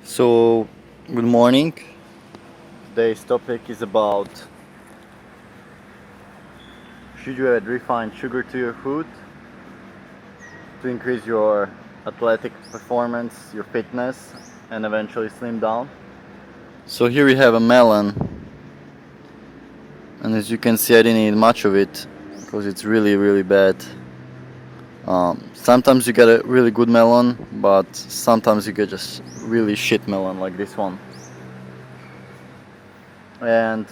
So, good morning. Today's topic is about should you add refined sugar to your food to increase your athletic performance, your fitness, and eventually slim down. So, here we have a melon, and as you can see, I didn't eat much of it because it's really, really bad. Sometimes you get a really good melon, but sometimes you get just really shit melon like this one. And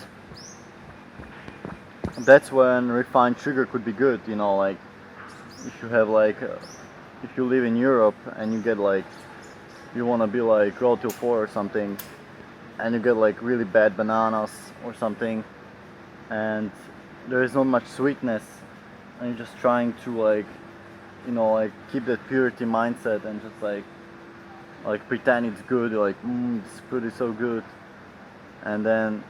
that's when refined sugar could be good, like if you have if you live in Europe and you get you want to be like Road to 4 or something, and you get like really bad bananas or something, and there is not much sweetness, and you're just trying to keep that purity mindset and just like pretend it's good, this food is so good, and then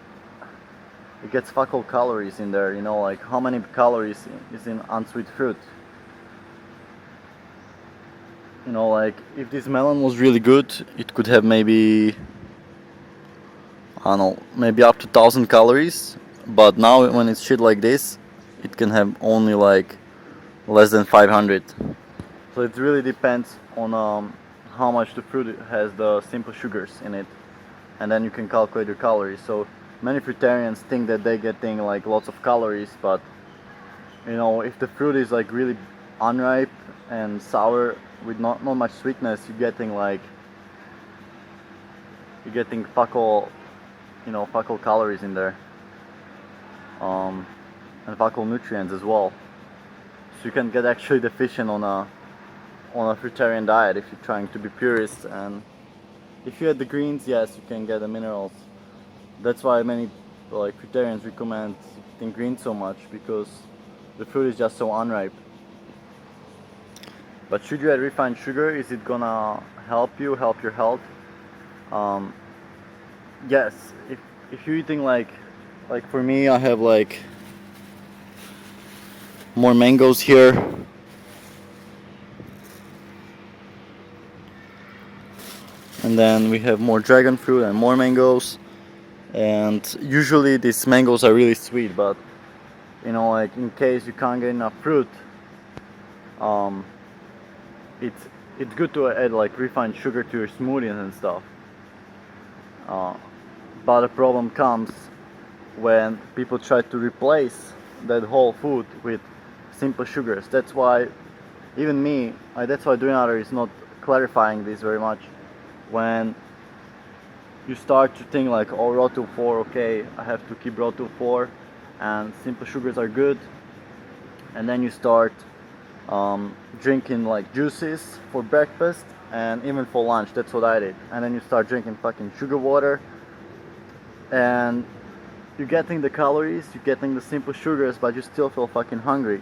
it gets fuck all calories in there, like how many calories is in unsweet fruit. Like if this melon was really good, it could have maybe, I don't know, maybe up to 1,000 calories. But now when it's shit like this, it can have only like less than 500. So it really depends on how much the fruit has the simple sugars in it, and then you can calculate your calories. So many fruitarians think that they're getting like lots of calories, but if the fruit is like really unripe and sour with not much sweetness, you're getting fuck all calories in there, and fuck all nutrients as well. So you can get actually deficient on a fruitarian diet if you're trying to be purist. And if you add the greens, yes, you can get the minerals. That's why many fruitarians recommend eating greens so much, because the fruit is just so unripe. But should you add refined sugar? Is it gonna help your health? Um, yes. If you're eating like for me, I have like more mangoes here, and then we have more dragon fruit and more mangoes. And usually these mangoes are really sweet, but like in case you can't get enough fruit, um, it's it's good to add like refined sugar to your smoothies and stuff. Uh, but the problem comes when people try to replace that whole food with simple sugars. That's why even me, that's why Doing is not clarifying this very much. When you start to think like, oh, Road to 4, okay, I have to keep Road to 4, and simple sugars are good, and then you start drinking like juices for breakfast and even for lunch. That's what I did. And then you start drinking fucking sugar water, and you're getting the calories, you're getting the simple sugars, but you still feel fucking hungry,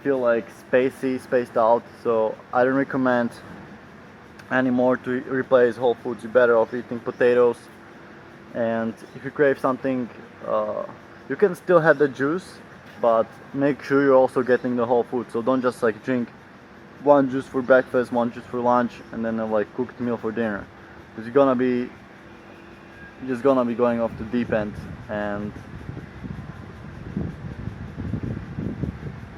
feel like spaced out. So I don't recommend anymore to replace whole foods. You're better off eating potatoes. And if you crave something, you can still have the juice, but make sure you're also getting the whole food. So don't just like drink one juice for breakfast, one juice for lunch, and then a like cooked meal for dinner, because you're just gonna be going off the deep end, and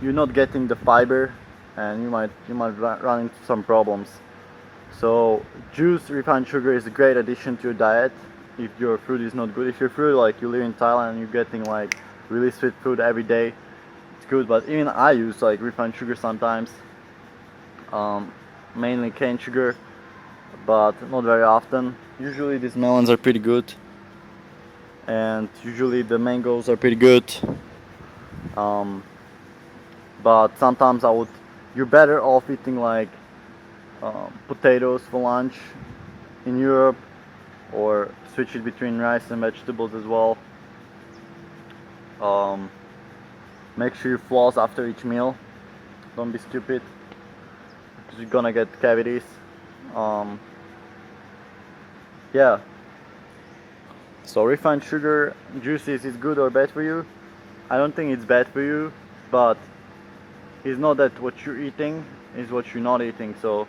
you're not getting the fiber, and you might run into some problems. So juice, refined sugar is a great addition to your diet if your fruit is not good. If your fruit, like you live in Thailand and you're getting like really sweet food every day, it's good. But even I use like refined sugar sometimes, mainly cane sugar, but not very often. Usually these melons are pretty good, and usually the mangoes are pretty good. Um, but sometimes you're better off eating like potatoes for lunch in Europe, or switch it between rice and vegetables as well. Um, Make sure you floss after each meal. Don't be stupid, because you're gonna get cavities. Um, yeah. So refined sugar juices is good or bad for you? I don't think it's bad for you, but it's not that what you're eating is what you're not eating. So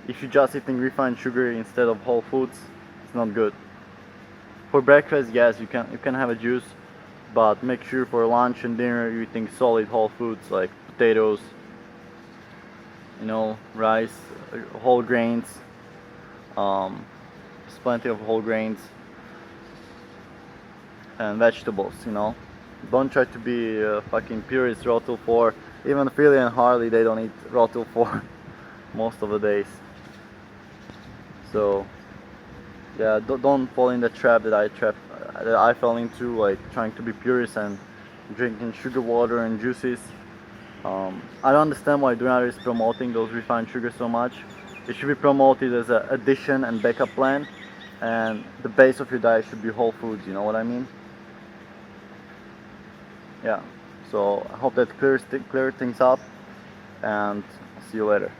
if you're just eating refined sugar instead of whole foods, it's not good. For breakfast, yes, you can have a juice, but make sure for lunch and dinner you're eating solid whole foods like potatoes, rice, whole grains. There's plenty of whole grains and vegetables. Don't try to be a fucking purist raw till 4. Even Philly and Harley, they don't eat raw till 4 most of the days. So yeah, don't fall in the trap that I fell into, like trying to be purist and drinking sugar water and juices. I don't understand why Dunata is promoting those refined sugars so much. It should be promoted as an addition and backup plan, and the base of your diet should be whole foods. You know what I mean? Yeah. So I hope that clears things up, and see you later.